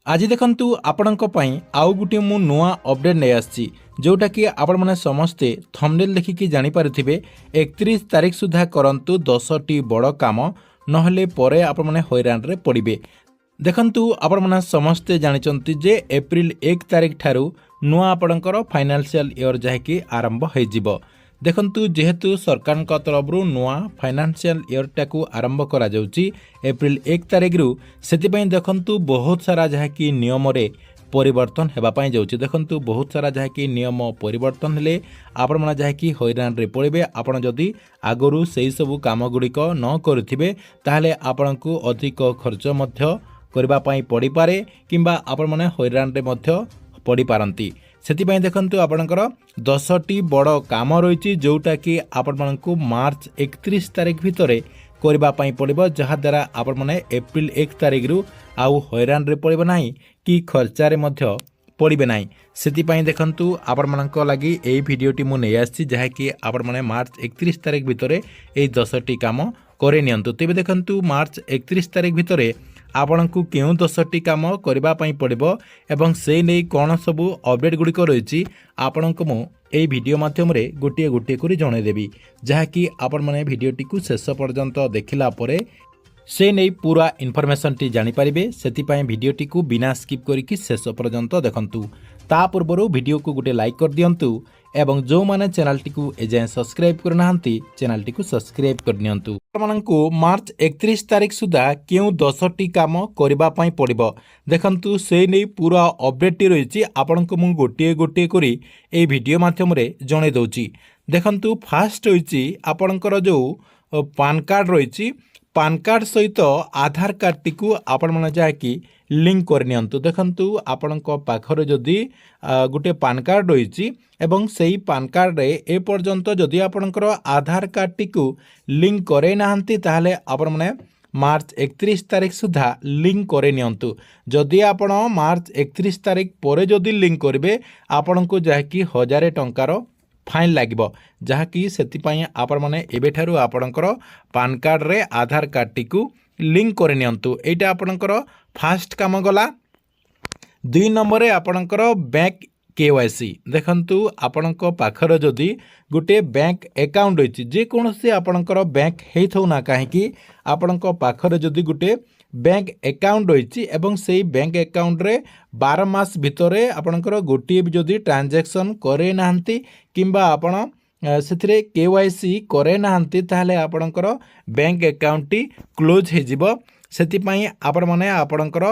आज देखंतु आपणक पई आउ गुटे मु नुआ अपडेट नै आछि जोटा कि आपण माने समस्ते थंबनेल देखिकी जानि पारुथिबे 31 तारिख सुधा करंतु 10टी बड़ काम नहले परे आपण माने हैरान रे पड़िबे। देखंतु आपण माने समस्ते जानिचंती जे एप्रिल 1 तारिख ठारू नुआ आपणकर फाइनेंशियल ईयर जाकी आरंभ होई जिवो। देखंतु जेहेतु सरकार तरफ नुआ फाइनेंशियल ईयर टाकू आरंभ करा जाउची एप्रिल 1 तारिख रु सेतिपई देखंतु बहुत सारा जहाँकि नियम रे परिवर्तन हेबा पई जाउची। देखंतु बहुत सारा जहाँकि नियम परिवर्तन हेले आपण माने जहाँकि हैरान रे पड़िबे। आपण जदि आगरु सेही सब काम गुड़िक न करुथिबे ताहले आपणकु अधिक खर्च मध्य करबा पई पड़ी पारे किंबा आपण माने हैरान रे मध्य पड़ी पारंती। सेतिपई देखंतु आपणकर 10टी बड़ काम रही जोटा कि आपण मानकु मार्च 31 तारिख भितरे करबा पई पड़िबो, जहा द्वारा आपण माने एप्रिल 1 तारिख रु आउ हैरान रे पड़िबो नाही कि खर्चारे मध्य पड़िबे नाही। सेतिपई देखंतु आपण मानक लागि एई भिडियोटी मु नै आछि जहा कि आपण माने मार्च 31 तारिख भितरे एई 10टी काम करे नियंतु। तेबे देखंतु मार्च 31 तारिख भितरे आपणकु केउं 10टी काम करबा पई पड़िबो एवं से नै कोन सबु अपडेट गुड़िक रही आपणको मु एई भिडियो माध्यम रे गोटिए गोटिए करी जणे देबी, जहा कि आपण माने भिडियोटी को शेष पर्यंत देखिला परे से नहीं पूरा इनफॉरमेशन टी जानी पारिबे। सेतिपई भिडियोटी को बिना स्किप करिकी शेष पर्यंत देखंतु। ता पूर्वरु वीडियो को गोटे लाइक कर दियंतु एवं जो माने चैनल टी को एजाय सब्सक्राइब करनाहांती चैनल टी को सब्सक्राइब कर नियंतु। आपनकु मार्च 31 तारिख सुधा केउ 10टी काम करबा पई पड़िबो देखंतु से नहीं पूरा अपडेट टी रहिछि आपनकु मु गोटिए गोटिए करी ए वीडियो माध्यम रे जणे दउछि। देखंतु फास्ट होइछि आपनकर जो पान कार्ड रहिछि पान कार्ड सहित आधार कार्ड टी को आपण माने जाकी लिंक कर नियंतु। देखंतु आपणक पाखरे जदि गोटे पान कार्ड रही एवं सेही पान कार्ड रे ए पर्यंत जदि आपणकर आधार कार्ड टी को लिंक करे नाहंती ताहले आपण माने मार्च 31 तारिख सुधा लिंक करे नियंतु। जदि आपण मार्च 31 तारिख परे जदि लिंक करिवे आपणको जाकी 1000 टंकार फाइन लागिबो, जहाँकि सेतिपई आपण माने एबेठारु आपणकर पान कार्ड रे आधार कार्ड टी को लिंक करे नियंतु। एटा आपणकर फास्ट काम गला। 2 नंबर रे आपणकर बैंक केवाईसी देखंतु आपणक पाखर जदि गोटे बैंक अकाउंट रही जे कोनोसी आपणकर बैंक हेथौ ना काहेकि आपणक पाखर जदि गोटे बैंक अकाउंट रही एवं से बैंक अकाउंट रे 12 मास भितरे आपणकर गोटे भी जदि ट्रांजैक्शन करे नाहंती किंबा आपण सेथिरे केवाईसी करे नाहंती ताहले आपणकर बैंक अकाउंट टी क्लोज हे जिवो। सेतिपई आपण माने आपणकर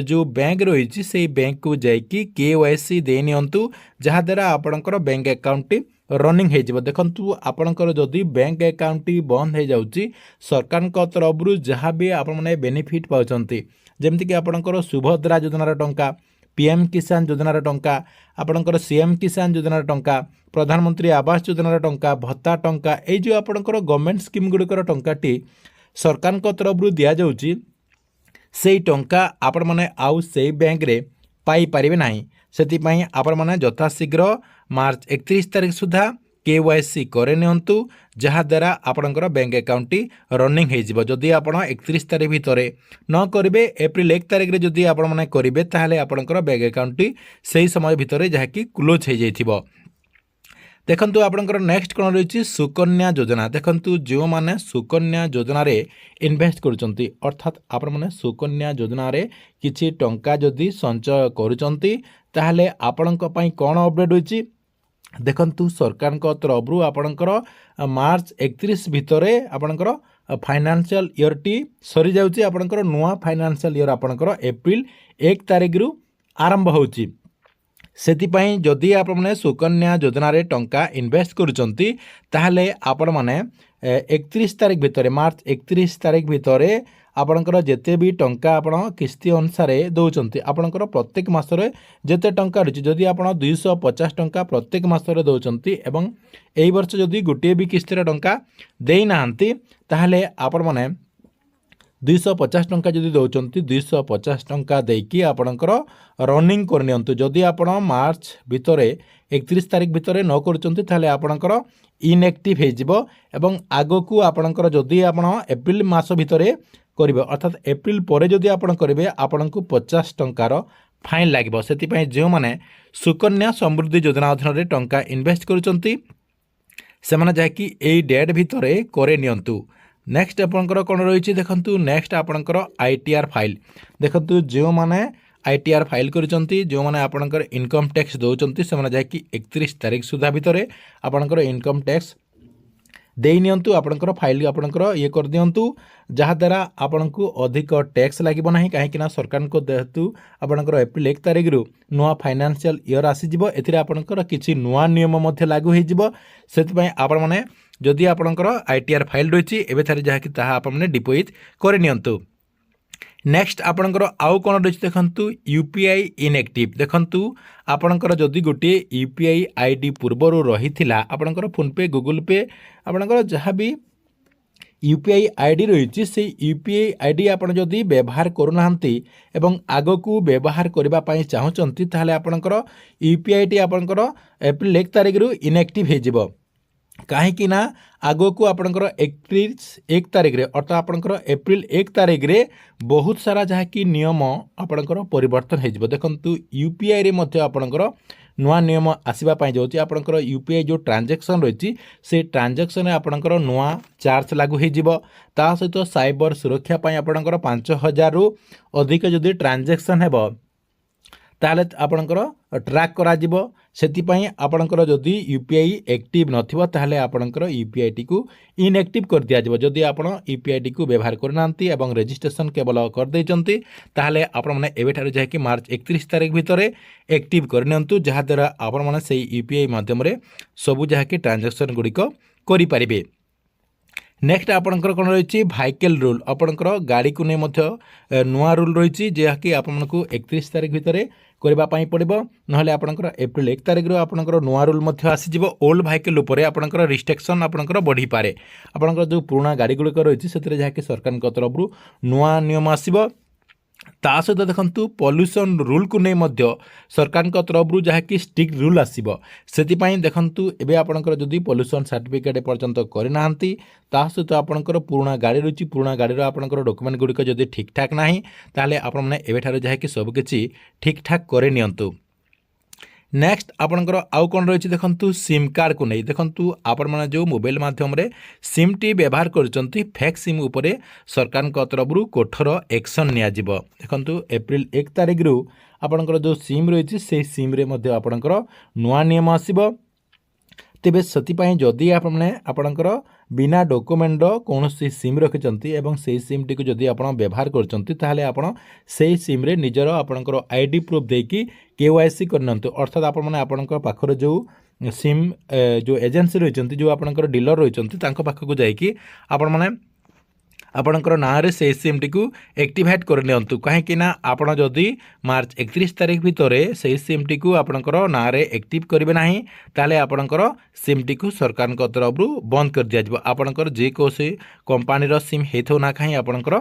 जो बैंक रही से बैंक को जाइकी केवाईसी दे नियंतु, जहा द्वारा आपणकर बैंक अकाउंट टी रनिंग हे जिवो। देखंतु आपणकर जदि बैंक अकाउंट टी बंद हे जाउची सरकार को तरफ रु जहा भी आपण माने बेनिफिट पाउचंती जेमति कि आपणकर सुभद्रा योजनार टंका, पीएम किसान योजनार टंका, आपणकर सीएम किसान योजनार टंका, प्रधानमंत्री आवास योजनार टंका, भत्ता टंका, ए जो आपणकर गवर्नमेंट स्कीम गुड़िकर टंकाटी सरकार को तरफ रु दिया जाउची से टंका आपण माने आउ से बैंक रे पाई पारिबे नाही। सेतिपई आपण माने यथाशीघ्र मार्च 31 तारिख सुधा केवाईसी करे नियंतु, जहा द्वारा आपणकर बैंक अकाउंट टी रनिंग हे जिवो। जदि आपण 31 तारिख भितरे न करिवे एप्रिल 1 तारिख रे जदि आपण माने करिवे ताहले आपणकर बैंक अकाउंट टी सेही समय भितरे जहाँकि क्लोज हे जाइथिबो। देखंतु आपणकर नेक्स्ट कोन रही सुकन्या योजना। देखंतु जो माने सुकन्या योजना रे इन्वेस्ट करूचंती अर्थात आपण माने सुकन्या योजना रे किछि टंका जदि संचय करूचंती ताहले आपणक पई कोन अपडेट होइछि देखंतु सरकार को तरफ रु आपणकर मार्च 31 भितरे आपणकर फाइनेंशियल ईयर टी सरी जाउची। आपणकर नुआ फाइनेंशियल ईयर आपणकर एप्रिल 1 तारिख रु आरंभ होउची। सेतिपई जदि आपण माने सुकन्या योजना रे टंका इन्वेस्ट करूचंती ताहले आपण माने 31 तारिख भितरे मार्च 31 तारिख भितरे आपणकर जेते भी टंका आपण किस्ती अनुसार दौचंती आपणकर प्रत्येक मासरे जेते टंका रही जदि आपण 250 टंका प्रत्येक मासरे दौचंती एवं एई वर्ष जदि गोटे भी किस्तीर टंका देई नाहंती ताहले आपण माने 250 टंका जदि दौचंती 250 टंका देकी आपणकर रनिंग करनियंतु। जदि आपण मार्च भितरे 31 तारिख भितर न करुँच आपणकर इनएक्टिव हो आग को आपणकर जदि आप एप्रिल मास भितर करेंगे अर्थात एप्रिल पर जदि आप करेंगे आपन को 50 टंकार फाइन लगे से जो मैंने सुकन्या समृद्धि योजना अधीन टंका इन्वेस्ट करुँच से जहाँकि यही डेट भितर करे नियंतु। नेक्स्ट आपंकर कौन रही देखु नेक्स्ट आपंकर आईटीआर फाइल देखु जो मैंने आईटीआर फाइल करिसेंती जो माने आपनकर इनकम टैक्स दौरान से जहाँकि 31 तारिख सुधा भितर आपनकर इनकम टैक्स दे नियंतु आपनकर फाइल आपनकर ये कर दियंतु जहाँ द्वारा आपन को अधिक टैक्स लगे ना कहीं सरकार को जेहेतु आपनकर एप्रिल 1 तारिख रु नुआ फाइनेंशियल ईयर आसीजिवो एथिरे आपनकर किछि नुआ नियम मध्य लागू होइजिवो सेति आपण माने जदि आपनकर आईटीआर फाइल रही एबे थारे जहाँकि ताहा आपण माने डिपोजिट करे नियंतु। नेक्स्ट आपणकर आउ कौन रही देखु यूपीआई इनएक्टिव देखु आपणकर जदि गोटे यूपीआई आईडी पूर्वर रही आपणकर फोनपे गूगल पे आपणकर जहाँ भी यूपीआई आईडी रही से यूपीआई आईडी आपण जदि व्यवहार करूना एवं आग को व्यवहार करने चाहूँगी ताहले आपणकर यूपीआई टी आपणकर एप्रिल 1 तारिख रु इनएक्टिव हो कहीं ना आग को आपणकर 1 तारिख रे अर्थात आपणकर एप्रिल 1 तारिख रे बहुत सारा जहाँकि नियम आपणकर परिवर्तन हो देखु यूपीआई रे मध्य आपणकर नुआ नियम आसवाई जाऊँगी आपणकर यूपीआई जो ट्रांजैक्शन रही से ट्रांजैक्शन आपणकर नुआ चार्ज लागू हो सहित साइबर सुरक्षा आपणकर 5000 रु अधिक जदि ट्रांजैक्शन है ताहले आपणकर ट्रैक करा जिवो सेतिपई आपणकर जदि यूपीआई एक्टिव नथिबो ताहले आपणकर यूपीआई टी को इनएक्टिव कर दिया जिवो जदि आपण यूपीआई टी को व्यवहार करनांती एवं रजिस्ट्रेशन केवल कर दैचंती ताहले आपण माने एबे ठारू जाय कि मार्च 31 तारिख भितर एक्टिव करनियंतु जहा द्वारा आपण माने सेही यूपीआई माध्यम रे सबु जहा कि ट्रांजैक्शन गुडिको करि परिबे। नेक्स्ट आपणकर कौन रही भाइकेल रूल आपणकर गाड़ी को नहीं नुआ रूल रही जहाँकि आपको 31 तारिख भितर करने पड़ो ना आपणकर एप्रिल 1 तारिख रु आपणकर नुआ रूल आसीज ओल्ड भाइकेल उपर आपणकर रिस्ट्रिक्शन आपणकर बढ़ी पारे आपणकर जो पुराना गाड़ी गुड़िक रही है जहाँकि सरकार तरफ नुआ नियम आसब ता सहित देखु पॉल्यूशन रूल को नहीं सरकार तरफ जहाँकि स्ट्रिक्ट रूल आसब से देखु एवं आपंकर जदि पॉल्यूशन सर्टिफिकेट पर्यंत करना ता सहित आपंकर पुराना गाड़ी रही पुराना गाड़ी आपंकर डॉक्यूमेंट गुड़िक जदि ठीक ठाक ना ताहले आपण माने एबे ठारू जहाँकि सबकिछि ठीक ठाक करे नियंतु। नेक्स्ट आपणकर आउ कौन रही देखु सिम कार्ड को नहीं देखु आपण मैंने जो मोबाइल माध्यम रे सिम टी व्यवहार कर फेक सिम उपरे सरकार तरफ कठोर एक्शन नियाजिबो देखु एप्रिल 1 तारिख रु आपणकर जो सिम रही से सिम रे मध्य आपणकर नुआ नियम आसीबो तेबे सतिपाई जदि आपणकर बिना डॉक्यूमेंट कौन सिम रखिंट एवं से सिम टी जदि आप व्यवहार करते आपण से सिम रे निजर आपणकर आईडी प्रूफ देकी केवाईसी करना अर्थात आपणकर पाखर जो सिम जो एजेंसी रही जो आपणकर डीलर रही पाखक जाकि आपण मैंने आपणकर ना रे से सिम टी को एक्टिवेट करनियंतु कहीं आपण जदि मार्च 31 तारिख भितर से सिम टी को आपणकर ना रे एक्टिव करेंगे ना ताले आपणकर सिम टी को सरकार तरफ बंद कर दिया जिवो आपणकर जे कोसी कंपनी सिम हेथो ना कहीं आपणकर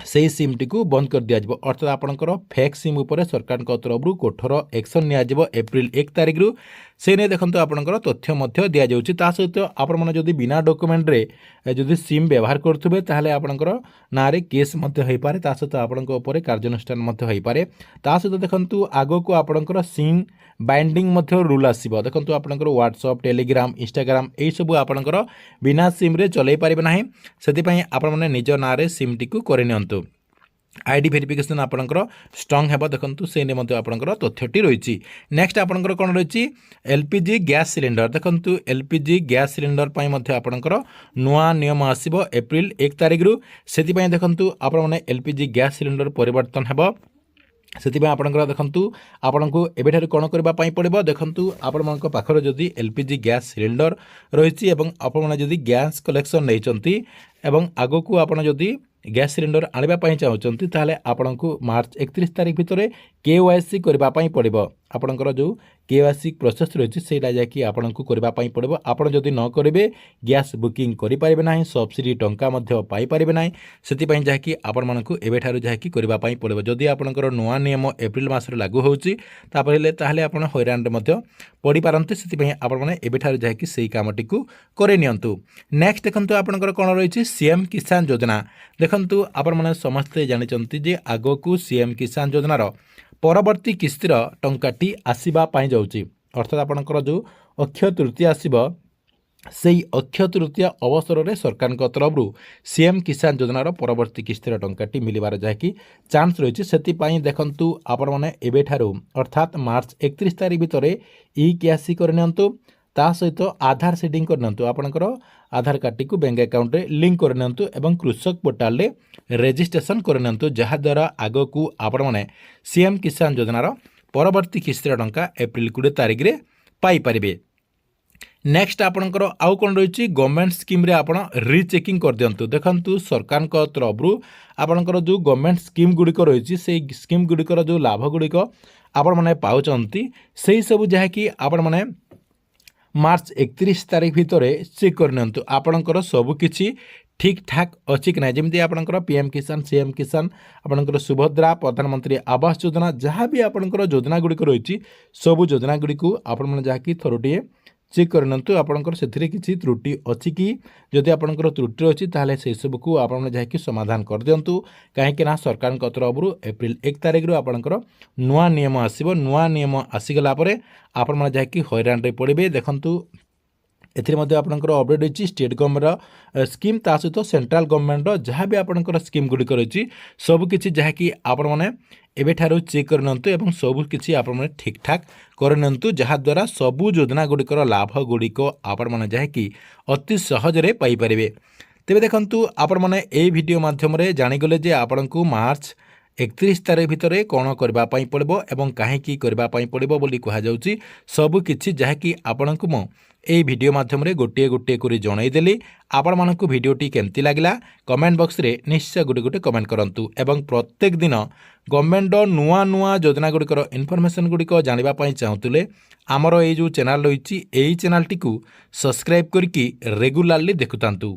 से सिम टी को बंद कर दिया जिवो अर्थात आपणकर फेक सिम उपरे सरकार तरफ कठोर एक्शन नियाजिवो एप्रिल 1 तारिख रु से नहीं देखो आपणकर तथ्य मध्य दि जाउछि ता सहित आपण माने जदि बिना डॉक्यूमेंट रे जदि सिम व्यवहार करथुबे ताहले आपणकर ना रे केस मध्य होई पारे ता सहित आपणक ऊपर कार्यानुष्ठान मध्य होई पारे ता सहित देखंतु आगो को आपणकर सिम बाइंडिंग मध्य रूल आसीबो देखंतु आपणकर व्हाट्सएप टेलीग्राम इंस्टाग्राम एई सब आपणकर बिना सिम रे चलै पारिबे नाही सेति पई आपण माने निज ना रे सिम टी को करनियंतु। आईडी वेरिफिकेशन आपणकर स्ट्रंग हेबो देखंतु से ने मध्य आपणकर तथ्यटी रहिछि। नेक्स्ट आपणकर कोन रहिछि एलपीजी गैस सिलेंडर देखंतु एलपीजी गैस सिलेंडर पई मध्य आपणकर नुआ नियम आसीबो एप्रिल 1 तारिख रु सेति पई देखंतु आपण माने एलपीजी गैस सिलेंडर परिवर्तन हेबो से आपणकर देखंतु आपनको एबेठार कौन करने पड़ो देखंतु आपण पाखर जदि एलपीजी गैस सिलेंडर रही आपण जदि गैस कलेक्शन नहीं एवं आग को आपण जदि गैस सिलेंडर आने चाहते ताहले आपनको मार्च 31 तारिख भितर केवाईसी करने पड़ो ଆପଣଙ୍କର ଯେଉଁ KYC ପ୍ରୋସେସ୍ ରହିଛି ସେଇଟା ଯାଇକି ଆପଣଙ୍କୁ କରିବା ପାଇଁ ପଡ଼ିବ। ଆପଣ ଯଦି ନ କରିବେ ଗ୍ୟାସ୍ ବୁକିଂ କରିପାରିବେ ନାହିଁ, ସବସିଡ଼ି ଟଙ୍କା ମଧ୍ୟ ପାଇପାରିବେ ନାହିଁ। ସେଥିପାଇଁ ଯାହାକି ଆପଣମାନଙ୍କୁ ଏବେଠାରୁ ଯାହାକି କରିବା ପାଇଁ ପଡ଼ିବ। ଯଦି ଆପଣଙ୍କର ନୂଆ ନିୟମ ଏପ୍ରିଲ ମାସରେ ଲାଗୁ ହେଉଛି ତାହେଲେ ଆପଣ ହଇରାଣରେ ମଧ୍ୟ ପଡ଼ିପାରନ୍ତି। ସେଥିପାଇଁ ଆପଣମାନେ ଏବେଠାରୁ ଯାହାକି ସେଇ କାମଟିକୁ କରି ନିଅନ୍ତୁ। ନେକ୍ସଟ ଦେଖନ୍ତୁ ଆପଣଙ୍କର କ'ଣ ରହିଛି CM କିଷାନ ଯୋଜନା। ଦେଖନ୍ତୁ ଆପଣମାନେ ସମସ୍ତେ ଜାଣିଛନ୍ତି ଯେ ଆଗକୁ CM କିଷାନ ଯୋଜନାର ପରବର୍ତ୍ତୀ କିସ୍ତିର ଟଙ୍କାଟି ଆସିବା ପାଇଁ ଯାଉଛି। ଅର୍ଥାତ୍ ଆପଣଙ୍କର ଯେଉଁ ଅକ୍ଷୟ ତୃତୀୟା ଆସିବ ସେହି ଅକ୍ଷୟ ତୃତୀୟା ଅବସରରେ ସରକାରଙ୍କ ତରଫରୁ CM କିଷାନ ଯୋଜନାର ପରବର୍ତ୍ତୀ କିସ୍ତିର ଟଙ୍କାଟି ମିଳିବାର ଯାହାକି ଚାନ୍ସ ରହିଛି। ସେଥିପାଇଁ ଦେଖନ୍ତୁ ଆପଣମାନେ ଏବେଠାରୁ ଅର୍ଥାତ୍ ମାର୍ଚ୍ଚ 31 ତାରିଖ ଭିତରେ KYC କରିନିଅନ୍ତୁ। ତା ସହିତ ଆଧାର ସେଟିଂ କରିନିଅନ୍ତୁ। ଆପଣଙ୍କର ଆଧାର କାର୍ଡ଼ଟିକୁ ବ୍ୟାଙ୍କ ଆକାଉଣ୍ଟରେ ଲିଙ୍କ କରିନିଅନ୍ତୁ ଏବଂ କୃଷକ ପୋର୍ଟାଲରେ ରେଜିଷ୍ଟ୍ରେସନ କରିନିଅନ୍ତୁ, ଯାହାଦ୍ୱାରା ଆଗକୁ ଆପଣମାନେ CM କିଷାନ ଯୋଜନାର ପରବର୍ତ୍ତୀ କିସ୍ତିର ଟଙ୍କା ଏପ୍ରିଲ 20 ତାରିଖରେ ପାଇପାରିବେ। ନେକ୍ସଟ ଆପଣଙ୍କର ଆଉ କ'ଣ ରହିଛି ଗଭର୍ଣ୍ଣମେଣ୍ଟ ସ୍କିମ୍ରେ ଆପଣ ରିଚେକିଂ କରିଦିଅନ୍ତୁ। ଦେଖନ୍ତୁ ସରକାରଙ୍କ ତରଫରୁ ଆପଣଙ୍କର ଯେଉଁ ଗଭର୍ଣ୍ଣମେଣ୍ଟ ସ୍କିମ୍ ଗୁଡ଼ିକ ରହିଛି ସେଇ ସ୍କିମ୍ ଗୁଡ଼ିକର ଯେଉଁ ଲାଭ ଗୁଡ଼ିକ ଆପଣମାନେ ପାଉଛନ୍ତି ସେହି ସବୁ ଯାହାକି ଆପଣମାନେ ମାର୍ଚ୍ଚ 31 ତାରିଖ ଭିତରେ ଚେକ୍ କରିନିଅନ୍ତୁ ଆପଣଙ୍କର ସବୁକିଛି ଠିକ୍ ଠାକ୍ ଅଛି କି ନାହିଁ। ଯେମିତି ଆପଣଙ୍କର PM କିଷାନ, CM କିଷାନ, ଆପଣଙ୍କର ସୁଭଦ୍ରା, ପ୍ରଧାନମନ୍ତ୍ରୀ ଆବାସ ଯୋଜନା, ଯାହା ବି ଆପଣଙ୍କର ଯୋଜନା ଗୁଡ଼ିକ ରହିଛି ସବୁ ଯୋଜନା ଗୁଡ଼ିକୁ ଆପଣମାନେ ଯାହାକି ଥରୁଟିଏ ଚେକ୍ କରିନିଅନ୍ତୁ ଆପଣଙ୍କର ସେଥିରେ କିଛି ତ୍ରୁଟି ଅଛି କି। ଯଦି ଆପଣଙ୍କର ତ୍ରୁଟି ଅଛି ତାହେଲେ ସେସବୁକୁ ଆପଣମାନେ ଯାହାକି ସମାଧାନ କରିଦିଅନ୍ତୁ। କାହିଁକି ନା ସରକାରଙ୍କ ତରଫରୁ ଏପ୍ରିଲ 1 ତାରିଖରୁ ଆପଣଙ୍କର ନୂଆ ନିୟମ ଆସିବ। ନୂଆ ନିୟମ ଆସିଗଲା ପରେ ଆପଣମାନେ ଯାହାକି ହଇରାଣରେ ପଡ଼ିବେ। ଦେଖନ୍ତୁ ଏଥିରେ ମଧ୍ୟ ଆପଣଙ୍କର ଅପଡେଟ୍ ରହିଛି ଷ୍ଟେଟ୍ ଗଭର୍ଣ୍ଣମେଣ୍ଟର ସ୍କିମ୍, ତା ସହିତ ସେଣ୍ଟ୍ରାଲ ଗଭର୍ଣ୍ଣମେଣ୍ଟର ଯାହା ବି ଆପଣଙ୍କର ସ୍କିମ୍ ଗୁଡ଼ିକ ରହିଛି ସବୁକିଛି ଯାହାକି ଆପଣମାନେ ଏବେଠାରୁ ଚେକ୍ କରିନିଅନ୍ତୁ ଏବଂ ସବୁକିଛି ଆପଣମାନେ ଠିକ୍ ଠାକ୍ କରିନିଅନ୍ତୁ, ଯାହାଦ୍ୱାରା ସବୁ ଯୋଜନା ଗୁଡ଼ିକର ଲାଭ ଗୁଡ଼ିକ ଆପଣମାନେ ଯାହାକି ଅତି ସହଜରେ ପାଇପାରିବେ। ତେବେ ଦେଖନ୍ତୁ ଆପଣମାନେ ଏହି ଭିଡ଼ିଓ ମାଧ୍ୟମରେ ଜାଣିଗଲେ ଯେ ଆପଣଙ୍କୁ ମାର୍ଚ୍ଚ 31 ତାରିଖ ଭିତରେ କ'ଣ କରିବା ପାଇଁ ପଡ଼ିବ ଏବଂ କାହିଁକି କରିବା ପାଇଁ ପଡ଼ିବ ବୋଲି କୁହାଯାଉଛି। ସବୁକିଛି ଯାହାକି ଆପଣଙ୍କୁ ମୁଁ ଏହି ଭିଡ଼ିଓ ମାଧ୍ୟମରେ ଗୋଟିଏ ଗୋଟିଏ କରି ଜଣାଇଦେଲି। ଆପଣମାନଙ୍କୁ ଭିଡ଼ିଓଟି କେମିତି ଲାଗିଲା କମେଣ୍ଟ ବକ୍ସରେ ନିଶ୍ଚୟ ଗୋଟେ କମେଣ୍ଟ କରନ୍ତୁ ଏବଂ ପ୍ରତ୍ୟେକ ଦିନ ଗଭର୍ଣ୍ଣମେଣ୍ଟର ନୂଆ ନୂଆ ଯୋଜନା ଗୁଡ଼ିକର ଇନଫର୍ମେସନ୍ ଗୁଡ଼ିକ ଜାଣିବା ପାଇଁ ଚାହୁଁଥିଲେ ଆମର ଏଇ ଯେଉଁ ଚ୍ୟାନେଲ୍ ରହିଛି ଏହି ଚ୍ୟାନେଲ୍ଟିକୁ ସବସ୍କ୍ରାଇବ୍ କରିକି ରେଗୁଲାରଲି ଦେଖୁଥାନ୍ତୁ।